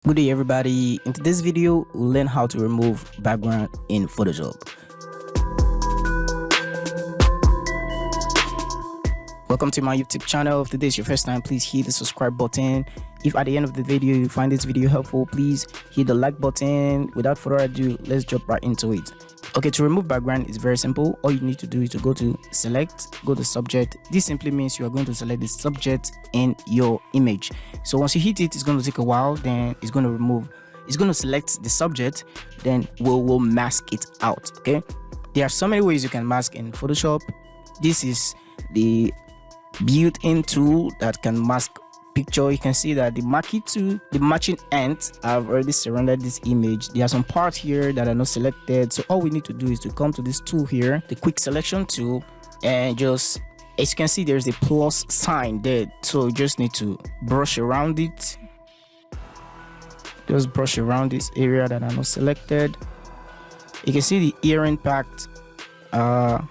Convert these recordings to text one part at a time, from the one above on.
Good day everybody. In today's video we'll learn how to remove background in Photoshop. Welcome to my YouTube channel. If today is your first time, please hit the subscribe button. If at the end of the video you find this video helpful, please hit the like button. Without further ado, let's jump right into it. Okay, to remove background is very simple. All you need to do is to go to select, go to subject. This simply means you are going to select the subject in your image. So once you hit it, it's going to take a while, then it's going to select the subject, then we'll mask it out. Okay, there are so many ways you can mask in Photoshop. This is the built-in tool that can mask picture. You can see that the marquee tool, the matching ends, have already surrounded this image. There are some parts here that are not selected, so all we need to do is to come to this tool here, the quick selection tool, and just, as you can see, there's a plus sign there, so you just need to brush around it. Just brush around this area that are not selected. You can see the ear impact not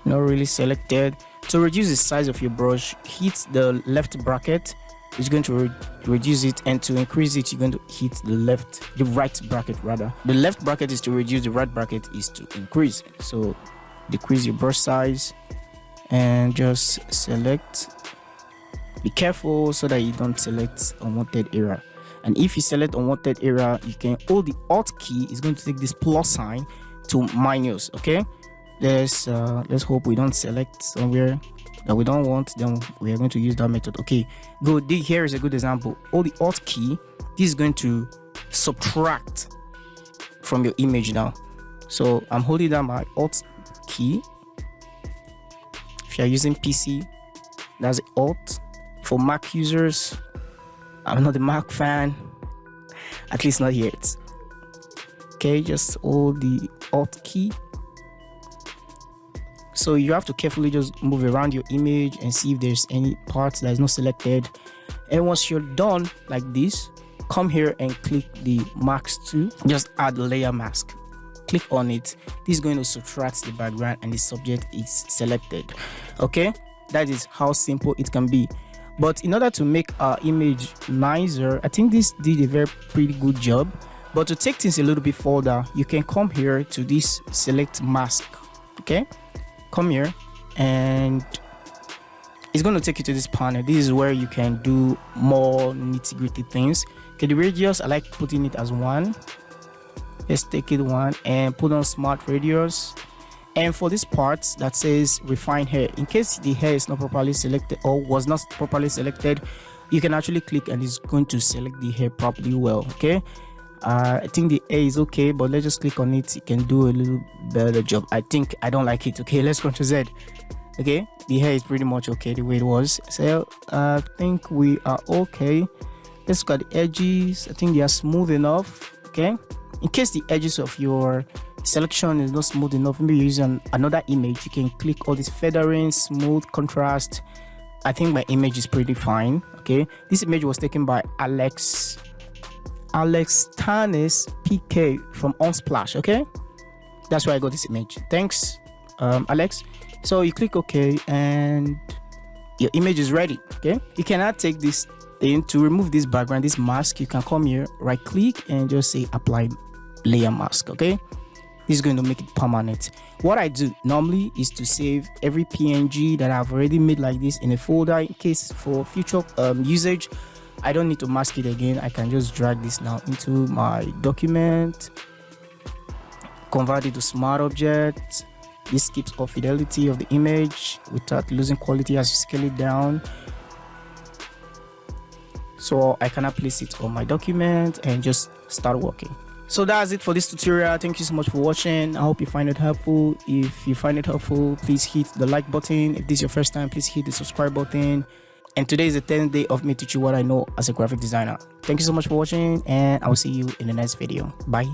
really selected. To reduce the size of your brush, hit the left bracket. It's going to reduce it, and to increase it, you're going to hit the right bracket rather. The left bracket is to reduce, the right bracket is to increase. So decrease your brush size and just select. Be careful so that you don't select unwanted area. And if you select unwanted area, you can hold the Alt key. It's going to take this plus sign to minus. Okay. Let's hope we don't select somewhere that we don't want, then we are going to use that method. Okay, good. Here is a good example. Hold the Alt key. This is going to subtract from your image now. So I'm holding down my Alt key. If you're using PC, that's Alt. For Mac users, I'm not a Mac fan, at least not yet. Okay, just hold the Alt key. So you have to carefully just move around your image and see if there's any parts that is not selected. And once you're done like this, come here and click the mask tool. Just add layer mask. Click on it. This is going to subtract the background and the subject is selected. Okay, that is how simple it can be. But in order to make our image nicer, I think this did a pretty good job. But to take things a little bit further, you can come here to this select mask. Okay, come here and it's going to take you to this panel. This is where you can do more nitty-gritty things. Okay, the radius, I like putting it as 1. Let's take it 1 and put on smart radius. And for this part that says refine hair, in case the hair is not properly selected or was not properly selected, you can actually click and it's going to select the hair properly well. Okay, I think the A is okay, but let's just click on it. You can do a little better job. I don't like it. Okay, let's Ctrl Z. Okay, the hair is pretty much okay the way it was. So I think we are okay. Let's look at the edges. I think they are smooth enough. Okay, in case the edges of your selection is not smooth enough, maybe you're using another image, you can click all this feathering, smooth, contrast. I think my image is pretty fine. Okay, this image was taken by Alex Tanis PK from Unsplash. Okay, that's where I got this image. Thanks, Alex. So you click OK and your image is ready. Okay, you cannot take this thing to remove this background, this mask. You can come here, right click and just say apply layer mask. Okay, this is going to make it permanent. What I do normally is to save every PNG that I've already made like this in a folder in case for future usage. I don't need to mask it again. I can just drag this now into my document, convert it to smart object. This keeps all fidelity of the image without losing quality as you scale it down. So I can place it on my document and just start working. So that's it for this tutorial. Thank you so much for watching. I hope you find it helpful. If you find it helpful, please hit the like button. If this is your first time, please hit the subscribe button. And today is the 10th day of me teaching what I know as a graphic designer. Thank you so much for watching, and I will see you in the next video. Bye.